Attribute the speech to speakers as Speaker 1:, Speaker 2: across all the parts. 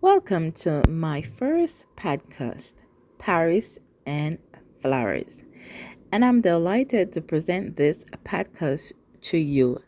Speaker 1: Welcome to my first podcast, Paris and Flowers. And I'm delighted to present this podcast to you.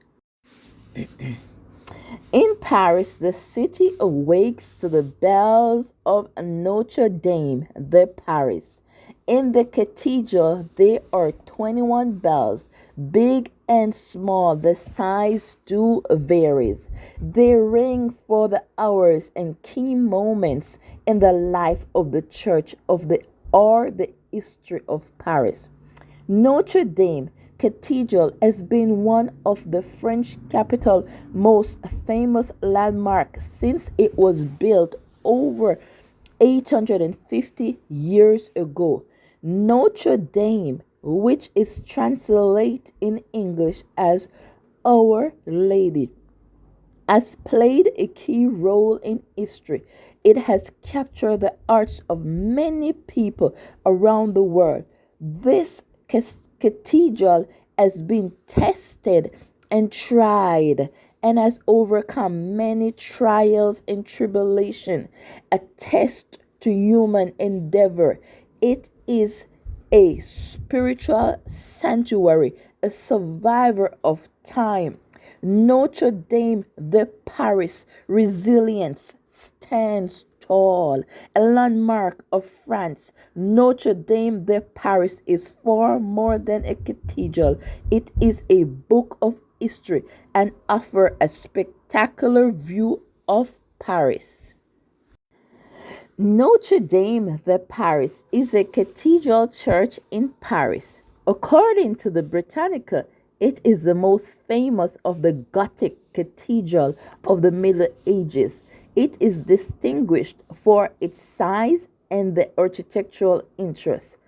Speaker 1: In Paris, the city awakes to the bells of Notre Dame de Paris. In the cathedral, there are 21 bells, big and small. The size do varies. They ring for the hours and key moments in the life of the church of the or the history of Paris. Notre Dame Cathedral has been one of the French capital's most famous landmarks since it was built over 850 years ago. Notre Dame, which is translated in English as Our Lady, has played a key role in history. It has captured the hearts of many people around the world. This cathedral has been tested and tried and has overcome many trials and tribulation, a test to human endeavor. It is a spiritual sanctuary, a survivor of time. Notre Dame de Paris resilience stands tall, a landmark of France. Notre Dame de Paris is far more than a cathedral. It is a book of history and offers a spectacular view of Paris. Notre Dame de Paris is a cathedral church in Paris. According to the Britannica, it is the most famous of the Gothic cathedral of the Middle Ages. It is distinguished for its size and the architectural interest.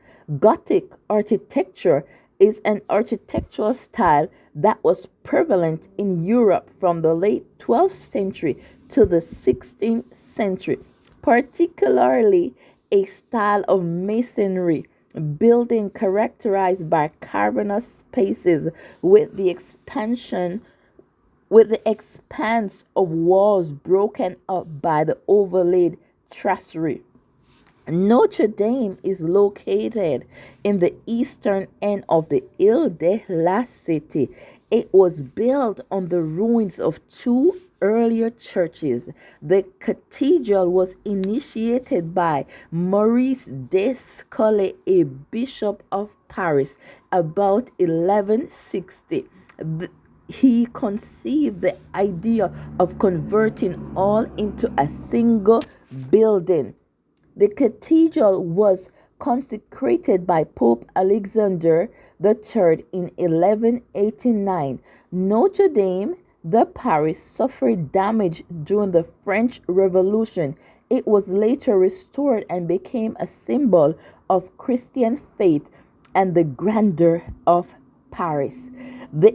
Speaker 1: Gothic architecture is an architectural style that was prevalent in Europe from the late 12th century to the 16th century, particularly a style of masonry building characterized by cavernous spaces with the expanse of walls broken up by the overlaid tracery. Notre Dame is located in the eastern end of the Ile de la Cité. It was built on the ruins of two earlier churches. The cathedral was initiated by Maurice Descolet, a bishop of Paris, about 1160. He conceived the idea of converting all into a single building. The cathedral was consecrated by Pope Alexander III in 1189. Notre Dame de Paris suffered damage during the French Revolution. It was later restored and became a symbol of Christian faith and the grandeur of Paris. The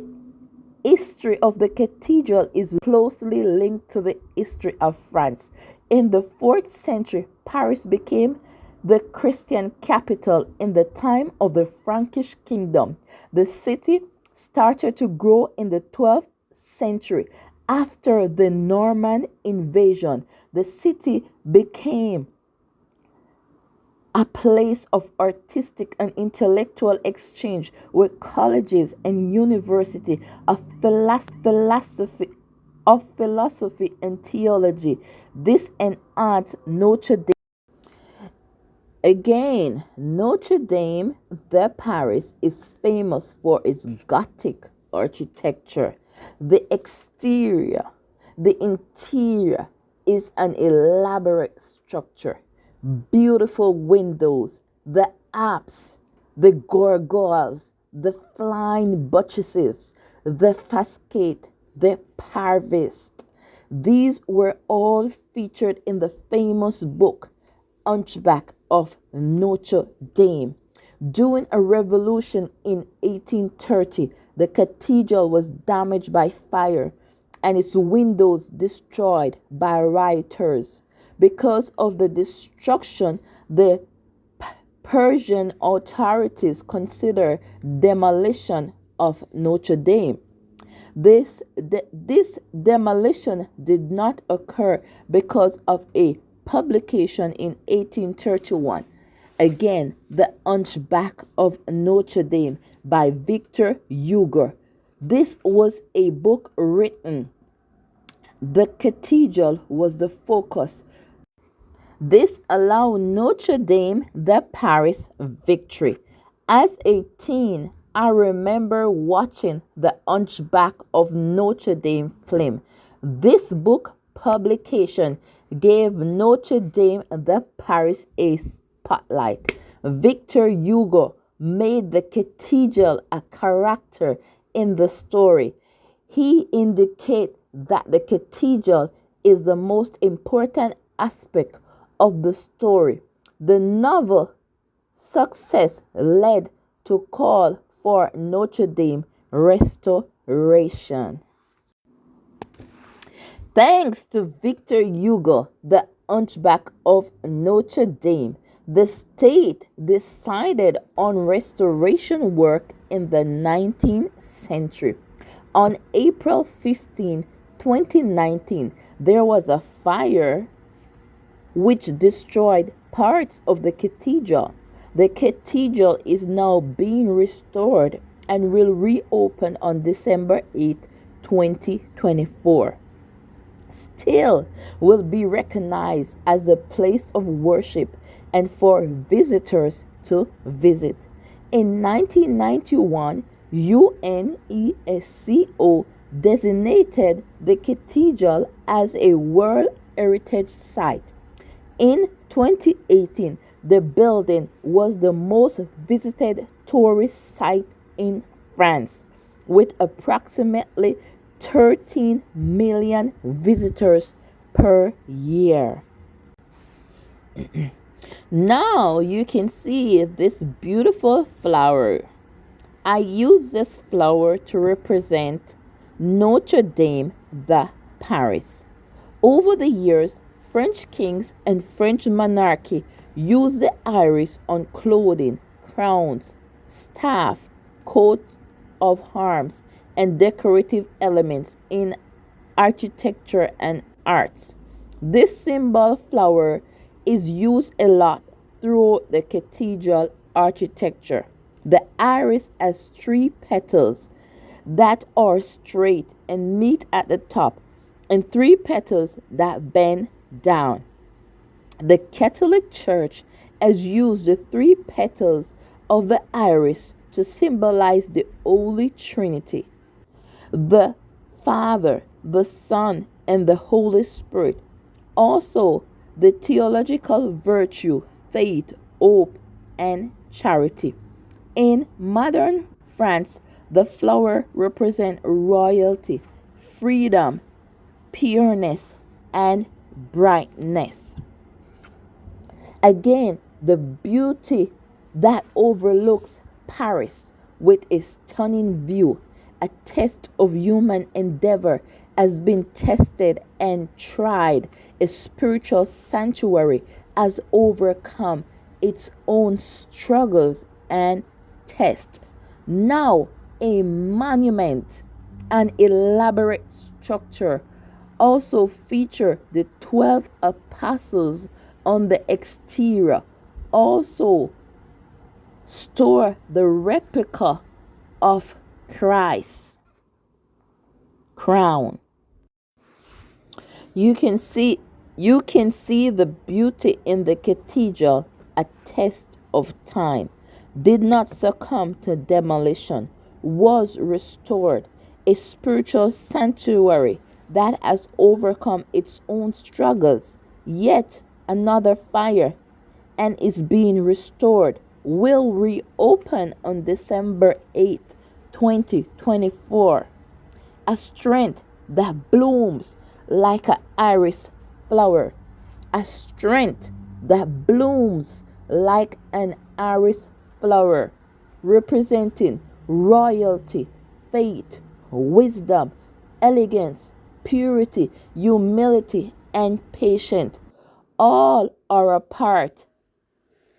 Speaker 1: history of the cathedral is closely linked to the history of France. In the 4th century, Paris became the Christian capital in the time of the Frankish kingdom. The city started to grow in the 12th century. After the Norman invasion, the city became a place of artistic and intellectual exchange with colleges and university of philosophy and theology. This enhanced Notre Dame. Again, Notre Dame de Paris is famous for its Gothic architecture. The exterior, the interior is an elaborate structure. Beautiful windows, the apse, the gargoyles, the flying buttresses, the facade, the parvis. These were all featured in the famous book Hunchback of Notre Dame. During a revolution in 1830, the cathedral was damaged by fire and its windows destroyed by rioters. Because of the destruction, the Persian authorities considered demolition of Notre Dame. This demolition did not occur because of a publication in 1831. Again, The Hunchback of Notre Dame by Victor Hugo. This was a book written. The cathedral was the focus. This allowed Notre Dame the Paris victory. As a teen, I remember watching The Hunchback of Notre Dame film. This book publication gave Notre Dame the Paris a spotlight. Victor Hugo made the cathedral a character in the story. He indicates that the cathedral is the most important aspect of the story. The novel success led to call for Notre Dame restoration. Thanks to Victor Hugo, The Hunchback of Notre Dame, the state decided on restoration work in the 19th century. On April 15, 2019, there was a fire which destroyed parts of the cathedral. The cathedral is now being restored and will reopen on December 8, 2024. Still will be recognized as a place of worship and for visitors to visit. In 1991, UNESCO designated the cathedral as a World Heritage Site. In 2018, the building was the most visited tourist site in France, with approximately 13 million visitors per year. Now you can see this beautiful flower. I use this flower to represent Notre Dame de Paris. Over the years, French kings and French monarchy used the iris on clothing, crowns, staff, coats of arms, and decorative elements in architecture and arts. This symbol flower is used a lot throughout the cathedral architecture. The iris has 3 petals that are straight and meet at the top, and 3 petals that bend down. The Catholic Church has used the 3 petals of the iris to symbolize the Holy Trinity, the Father, the Son, and the Holy Spirit. Also, the theological virtue, faith, hope, and charity. In modern France, the flower represents royalty, freedom, pureness, and brightness. Again, the beauty that overlooks Paris with a stunning view, a test of human endeavor, has been tested and tried. A spiritual sanctuary has overcome its own struggles and tests. Now, a monument, an elaborate structure, also feature the 12 apostles on the exterior. Also store the replica of Christ's crown. You can see the beauty in the cathedral. A test of time, did not succumb to demolition, was restored, a spiritual sanctuary that has overcome its own struggles. Yet another fire and is being restored, will reopen on December 8, 2024. A strength that blooms like an iris flower. A strength that blooms like an iris flower, representing royalty, faith, wisdom, elegance, purity, humility, and patience. All are a part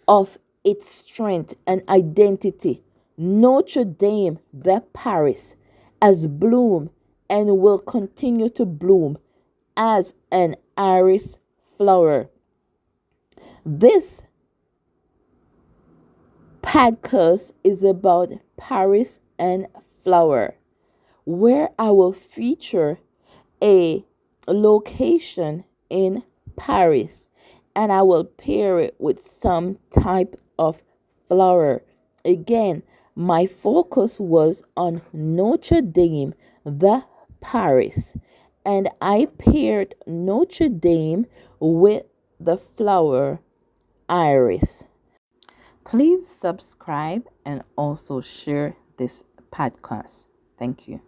Speaker 1: of its strength and identity. Notre Dame de Paris has bloomed and will continue to bloom as an iris flower. This podcast is about Paris and flower, where I will feature a location in Paris and I will pair it with some type of flower. Again, my focus was on Notre Dame, the Paris, and I paired Notre Dame with the flower iris. Please subscribe and also share this podcast. Thank you.